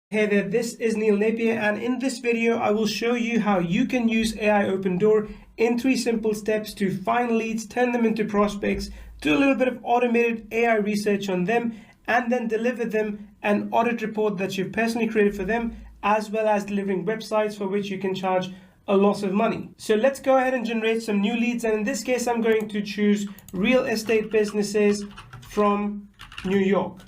Hey there, this is Neil Napier, and in this video I will show you how you can use AI Open Door in 3 simple steps to find leads, turn them into prospects, do a little bit of automated AI research on them, and then deliver them an audit report that you've personally created for them, as well as delivering websites for which you can charge a lot of money. So let's go ahead and generate some new leads, and in this case I'm going to choose real estate businesses from New York.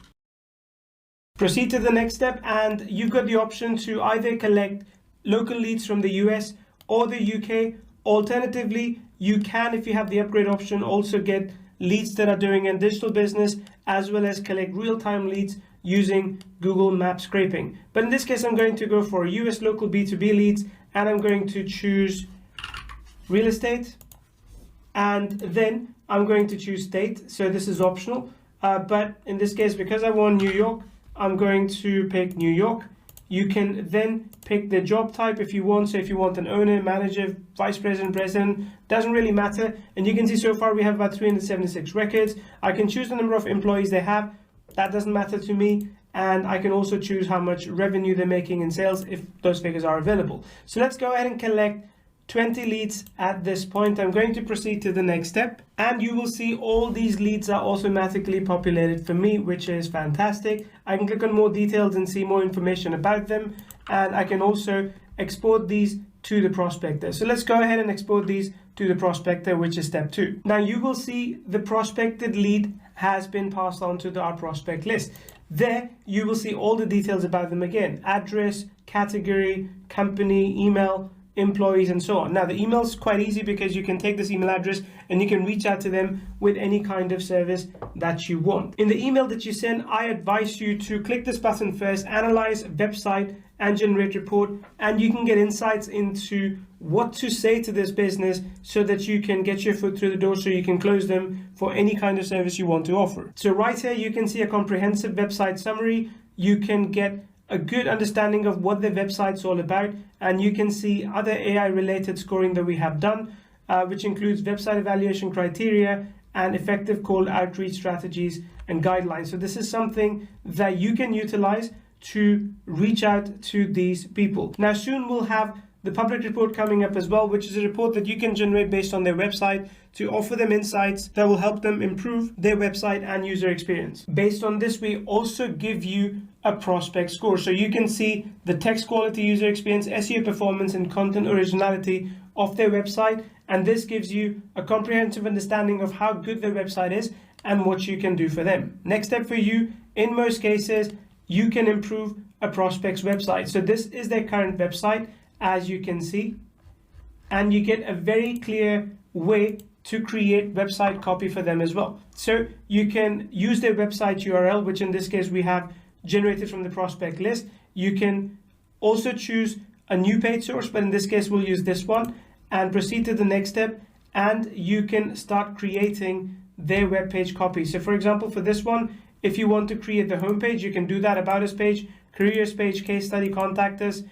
Proceed to the next step, and you've got the option to either collect local leads from the US or the UK. Alternatively, you can, if you have the upgrade option, also get leads that are doing a digital business, as well as collect real-time leads using Google Map scraping. But in this case, I'm going to go for US local B2B leads, and I'm going to choose real estate, and then I'm going to choose state. So this is optional, but in this case, because I want New York, I'm going to pick New York. You can then pick the job type if you want. So if you want an owner, manager, vice president, president, doesn't really matter. And you can see so far we have about 376 records. I can choose the number of employees they have. That doesn't matter to me. And I can also choose how much revenue they're making in sales if those figures are available. So let's go ahead and collect 20 leads at this point. I'm going to proceed to the next step, and you will see all these leads are automatically populated for me, which is fantastic. I can click on more details and see more information about them, and I can also export these to the prospector. So let's go ahead and export these to the prospector, which is step 2. Now you will see the prospected lead has been passed on to our prospect list. There you will see all the details about them again: address, category, company, email, employees, and so on. Now the email is quite easy because you can take this email address and you can reach out to them with any kind of service that you want. In the email that you send, I advise you to click this button first, analyze website and generate report, and you can get insights into what to say to this business so that you can get your foot through the door, so you can close them for any kind of service you want to offer. So right here you can see a comprehensive website summary. You can get a good understanding of what the website's all about, and you can see other AI related scoring that we have done, which includes website evaluation criteria and effective cold outreach strategies and guidelines. So this is something that you can utilize to reach out to these people. Now soon we'll have the public report coming up as well, which is a report that you can generate based on their website to offer them insights that will help them improve their website and user experience. Based on this, we also give you a prospect score. So you can see the text quality, user experience, SEO performance, and content originality of their website. And this gives you a comprehensive understanding of how good their website is and what you can do for them. Next step for you, in most cases, you can improve a prospect's website. So this is their current website, as you can see, and you get a very clear way to create website copy for them as well. So you can use their website URL, which in this case we have generated from the prospect list. You can also choose a new page source, but in this case we'll use this one, and proceed to the next step, and you can start creating their web page copy. So for example, for this one, if you want to create the homepage, you can do that: about us page, careers page, case study, contact us,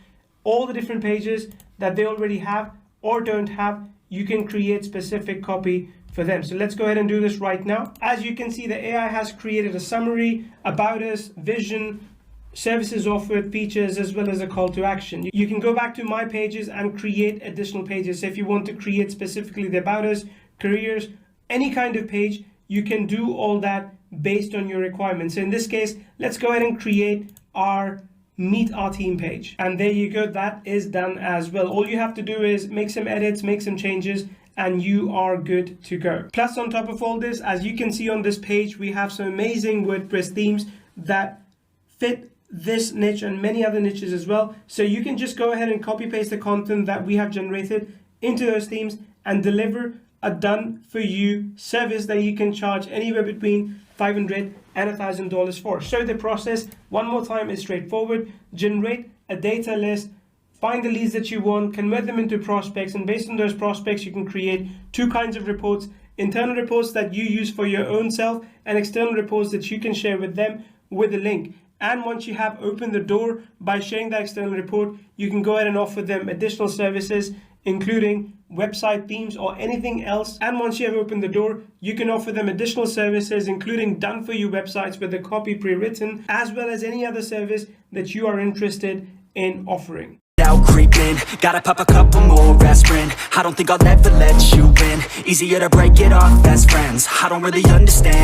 all the different pages that they already have or don't have. You can create specific copy for them. So let's go ahead and do this right now. As you can see, the AI has created a summary, about us, vision, services offered, features, as well as a call to action. You can go back to my pages and create additional pages. So if you want to create specifically the about us, careers, any kind of page, you can do all that based on your requirements. So in this case, let's go ahead and create our meet our team page, and there you go, that is done as well. All you have to do is make some edits, make some changes, and you are good to go. Plus, on top of all this, as you can see on this page, we have some amazing WordPress themes that fit this niche and many other niches as well. So you can just go ahead and copy paste the content that we have generated into those themes and deliver a done for you service that you can charge anywhere between $500 and $1,000 for. So the process, one more time, is straightforward. Generate a data list, find the leads that you want, convert them into prospects, and based on those prospects, you can create 2 kinds of reports: internal reports that you use for your own self, and external reports that you can share with them with a link. And once you have opened the door by sharing that external report, you can go ahead and offer them additional services, including website themes, or anything else. And once you have opened the door, you can offer them additional services, including done-for-you websites with the copy pre-written, as well as any other service that you are interested in offering. Now creeping, gotta pop a couple more aspirin. I don't think I'll ever let you in. Easier to break it off best friends. I don't really understand